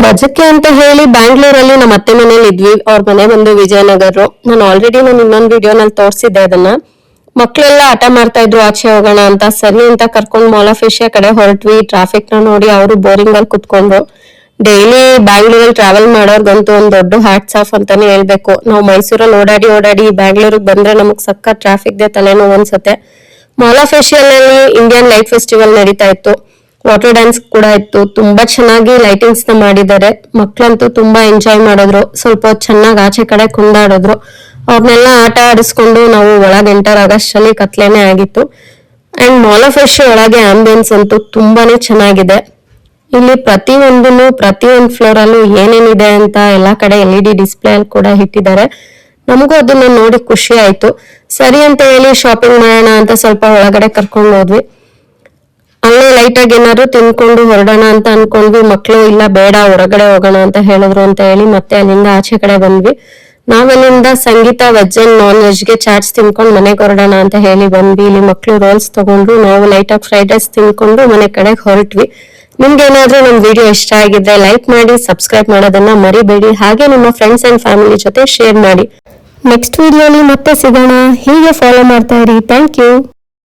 ರಜಕ್ಕೆ ಅಂತ ಹೇಳಿ ಬ್ಯಾಂಗ್ಳೂರಲ್ಲಿ ನಮ್ಮ ಅತ್ತೆ ಮನೇಲಿ ಇದ್ವಿ. ಅವ್ರ ಮನೆ ಬಂದು ವಿಜಯನಗರ. ನಾನು ಆಲ್ರೆಡಿ ಇನ್ನೊಂದು ವಿಡಿಯೋನಲ್ಲಿ ತೋರಿಸಿದ್ದೆ ಅದನ್ನ. ಮಕ್ಳೆಲ್ಲ ಹಠ ಮಾಡ್ತಾ ಇದ್ರು ಆಚೆ ಹೋಗೋಣ ಅಂತ. ಸರಿ ಅಂತ ಕರ್ಕೊಂಡು ಮಾಲ್ ಆಫ್ ಏಷ್ಯಾ ಕಡೆ ಹೊರಟ್ವಿ. ಟ್ರಾಫಿಕ್ ನ ನೋಡಿ ಅವರು ಬೋರಿಂಗ್ ಅಲ್ಲಿ ಕುತ್ಕೊಂಡ್ರು. ಡೈಲಿ ಬ್ಯಾಂಗ್ಳೂರಲ್ಲಿ ಟ್ರಾವೆಲ್ ಮಾಡೋರ್ಗಂತೂ ಒಂದ್ ದೊಡ್ಡ ಹ್ಯಾಟ್ಸ್ ಆಫ್ ಅಂತಾನೆ ಹೇಳ್ಬೇಕು. ನಾವು ಮೈಸೂರಲ್ಲಿ ಓಡಾಡಿ ಓಡಾಡಿ ಬ್ಯಾಂಗ್ಳೂರಿಗೆ ಬಂದ್ರೆ ನಮಗ್ ಸಕ್ಕ ಟ್ರಾಫಿಕ್ ಗೆ ತಲೆನೋವು ಅನ್ಸುತ್ತೆ. ಮಾಲ್ ಆಫ್ ಏಷ್ಯಾದಲ್ಲಿ ಇಂಡಿಯನ್ ಲೈಟ್ ಫೆಸ್ಟಿವಲ್ ನಡೀತಾ ಇತ್ತು. ವಾಟರ್ ಡ್ಯಾನ್ಸ್ ಕೂಡ ಇತ್ತು. ತುಂಬಾ ಚೆನ್ನಾಗಿ ಲೈಟಿಂಗ್ಸ್ ನ ಮಾಡಿದ್ದಾರೆ. ಮಕ್ಳಂತೂ ತುಂಬಾ ಎಂಜಾಯ್ ಮಾಡಿದ್ರು. ಸ್ವಲ್ಪ ಚೆನ್ನಾಗಿ ಆಚೆ ಕಡೆ ಕುಂದಾಡಿದ್ರು. ಅವ್ರನ್ನೆಲ್ಲ ಆಟ ಆಡಿಸ್ಕೊಂಡು ನಾವು ಒಳಗೆ ಎಂಟರ್ ಆಗಷ್ಟರಲ್ಲಿ ಕತ್ಲೇನೆ ಆಗಿತ್ತು. ಅಂಡ್ ಮಾಲ್ ಆಫ್ ಏಷ್ಯಾ ಒಳಗೆ ಆಂಬಿಯನ್ಸ್ ಅಂತೂ ತುಂಬಾನೇ ಚೆನ್ನಾಗಿದೆ. ಇಲ್ಲಿ ಪ್ರತಿಯೊಂದು ಫ್ಲೋರ್ ಅಲ್ಲೂ ಏನೇನಿದೆ ಅಂತ ಎಲ್ಲಾ ಕಡೆ LED ಡಿಸ್ಪ್ಲೇ ಅಲ್ಲಿ ಕೂಡ ಇಟ್ಟಿದ್ದಾರೆ. ನಮಗೂ ಅದನ್ನ ನೋಡಿ ಖುಷಿ ಆಯ್ತು. ಸರಿ ಅಂತ ಹೇಳಿ ಶಾಪಿಂಗ್ ಮಾಡೋಣ ಅಂತ ಸ್ವಲ್ಪ ಒಳಗಡೆ ಕರ್ಕೊಂಡು ಹೋದ್ವಿ. ಅಲ್ಲೇ ಲೈಟ್ ಆಗಿ ಏನಾದ್ರು ತಿನ್ಕೊಂಡು ಹೊರಡೋಣ ಅಂತ ಅನ್ಕೊಂಡ್ವಿ. ಮಕ್ಳು ಇಲ್ಲ ಬೇಡ ಹೊರಗಡೆ ಹೋಗೋಣ ಅಂತ ಹೇಳಿದ್ರು ಅಂತ ಹೇಳಿ ಮತ್ತೆ ಅಲ್ಲಿಂದ ಆಚೆ ಕಡೆ ಬಂದ್ವಿ. ನಾವಲ್ಲಿಂದ ಸಂಗೀತ ವೆಜ್ ಅಂಡ್ ನಾನ್ ವೆಜ್ ಗೆ ಚಾಟ್ಸ್ ತಿನ್ಕೊಂಡು ಮನೆಗೆ ಹೊರಡೋಣ ಅಂತ ಹೇಳಿ ಬಂದ್ವಿ. ಇಲ್ಲಿ ಮಕ್ಳು ರೋಲ್ಸ್ ತಗೊಂಡ್ರು. ನಾವು ಲೈಟ್ ಆಗಿ ಫ್ರೈಡ್ ರೈಸ್ ತಿನ್ಕೊಂಡು ಮನೆ ಕಡೆಗೆ ಹೊರಟ್ವಿ. ನಿಮ್ಗೆ ಏನಾದ್ರೂ ನಮ್ ವಿಡಿಯೋ ಇಷ್ಟ ಆಗಿದ್ರೆ ಲೈಕ್ ಮಾಡಿ, ಸಬ್ಸ್ಕ್ರೈಬ್ ಮಾಡೋದನ್ನ ಮರಿಬೇಡಿ. ಹಾಗೆ ನಿಮ್ಮ ಫ್ರೆಂಡ್ಸ್ ಅಂಡ್ ಫ್ಯಾಮಿಲಿ ಜೊತೆ ಶೇರ್ ಮಾಡಿ. ನೆಕ್ಸ್ಟ್ ವಿಡಿಯೋಲಿ ಮತ್ತೆ ಸಿಗೋಣ. ಹೀಗೆ ಫಾಲೋ ಮಾಡ್ತಾ ಇರಿ. Thank you.